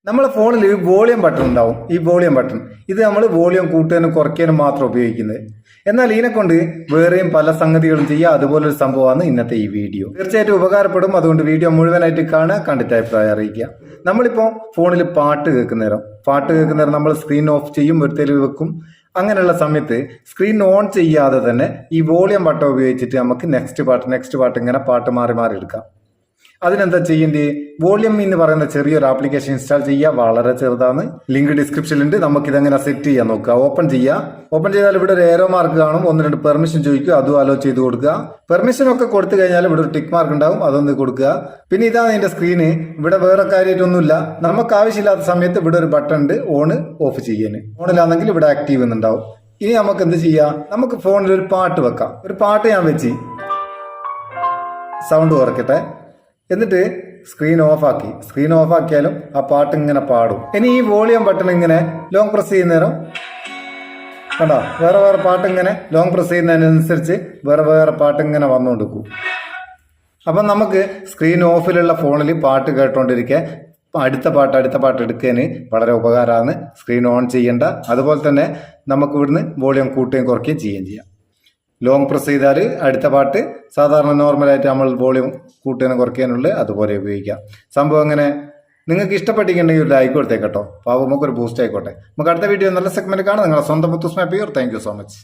നമ്മളെ ഫോണിൽ volume button ഉണ്ടാവും. ഈ വോളിയം ബട്ടൺ ഇത് നമ്മൾ വോളിയം കൂട്ടാനും കുറയ്ക്കാനും മാത്രം ഉപയോഗിക്കുന്നത്. എന്നാൽ ഇതിനെക്കൊണ്ട് വേറെയും പല സംഗതികളും ചെയ്യുക. അതുപോലൊരു സംഭവമാണ് ഇന്നത്തെ ഈ വീഡിയോ. തീർച്ചയായിട്ടും ഉപകാരപ്പെടും. അതുകൊണ്ട് വീഡിയോ മുഴുവനായിട്ട് കാണുക, കണ്ടിട്ട് അഭിപ്രായം അറിയിക്കുക. നമ്മളിപ്പോൾ ഫോണിൽ പാട്ട് കേൾക്കുന്നേരം നമ്മൾ സ്ക്രീൻ ഓഫ് ചെയ്യും, ഒരുത്തേൽ വെക്കും. അങ്ങനെയുള്ള സമയത്ത് സ്ക്രീൻ ഓൺ ചെയ്യാതെ തന്നെ ഈ വോളിയം ബട്ടൺ ഉപയോഗിച്ചിട്ട് നമുക്ക് നെക്സ്റ്റ് പാട്ട് ഇങ്ങനെ പാട്ട് മാറി മാറി എടുക്കാം. അതിനെന്താ ചെയ്യേണ്ടത്? വോളിയം എന്ന് പറയുന്ന ചെറിയൊരു ആപ്ലിക്കേഷൻ ഇൻസ്റ്റാൾ ചെയ്യുക. വളരെ ചെറുതാണ്, ലിങ്ക് ഡിസ്ക്രിപ്ഷനിലുണ്ട്. നമുക്ക് ഇതെങ്ങനെ സെറ്റ് ചെയ്യാൻ നോക്കുക. ഓപ്പൺ ചെയ്താൽ ഇവിടെ ഒരു ഏരോ മാർക്ക് കാണും. 1-2 പെർമിഷൻ ചോദിക്കുക, അതും അലോ ചെയ്ത് കൊടുക്കുക. പെർമിഷൻ ഒക്കെ കൊടുത്തു കഴിഞ്ഞാൽ ഇവിടെ ഒരു ടിക്ക് മാർക്ക് ഉണ്ടാവും, അതൊന്ന് കൊടുക്കുക. പിന്നെ ഇതാണ് ഇതിന്റെ സ്ക്രീന്. ഇവിടെ വേറെ കാര്യമായിട്ടൊന്നുമില്ല. നമുക്ക് ആവശ്യമില്ലാത്ത സമയത്ത് ഇവിടെ ഒരു ബട്ടൺ ഉണ്ട്, ഓണ് ഓഫ് ചെയ്യാൻ. ഓണിലാണെങ്കിൽ ഇവിടെ ആക്റ്റീവ് എന്നുണ്ടാവും. ഇനി നമുക്ക് എന്ത് ചെയ്യാം? നമുക്ക് ഫോണിൽ ഒരു പാട്ട് വെക്കാം. ഒരു പാട്ട് ഞാൻ വെച്ച് സൗണ്ട് കുറയ്ക്കട്ടെ. എന്നിട്ട് സ്ക്രീൻ ഓഫാക്കിയാലും ആ പാട്ട് ഇങ്ങനെ പാടും. ഇനി ഈ വോളിയം ബട്ടൺ ഇങ്ങനെ ലോങ് പ്രസ് ചെയ്യുന്നേരം കണ്ടോ, വേറെ പാട്ട് ഇങ്ങനെ ലോങ് പ്രസ് ചെയ്യുന്നതിനനുസരിച്ച് വേറെ പാട്ട് ഇങ്ങനെ വന്നുകൊണ്ടിരിക്കും. അപ്പം നമുക്ക് സ്ക്രീൻ ഓഫിലുള്ള ഫോണിൽ പാട്ട് കേട്ടോണ്ടിരിക്കുക. അടുത്ത പാട്ട് എടുക്കാൻ വളരെ ഉപകാരമാണ്. സ്ക്രീൻ ഓൺ ചെയ്യേണ്ട. അതുപോലെ തന്നെ നമുക്ക് ഇവിടുന്ന് വോളിയം കൂട്ടുകയും കുറയ്ക്കുകയും ചെയ്യാം. ലോങ് പ്രസ് ചെയ്താൽ അടുത്ത പാട്ട് സാധാരണ നോർമലായിട്ട് നമ്മൾ വോളിയം കൂട്ടാനും കുറയ്ക്കാനുള്ള അതുപോലെ ഉപയോഗിക്കാം. സംഭവം അങ്ങനെ നിങ്ങൾക്ക് ഇഷ്ടപ്പെട്ടിട്ടുണ്ടെങ്കിൽ ഒരു ലൈക്ക് കൊടുത്തേക്കട്ടോ. അപ്പോൾ നമുക്കൊരു ബൂസ്റ്റ് ആയിക്കോട്ടെ. നമുക്ക് അടുത്ത വീഡിയോ നല്ല സെഗ്മെന്റ് കാണാം. നിങ്ങളെ സ്വന്തം Muthoos Meppayur. Thank you so much.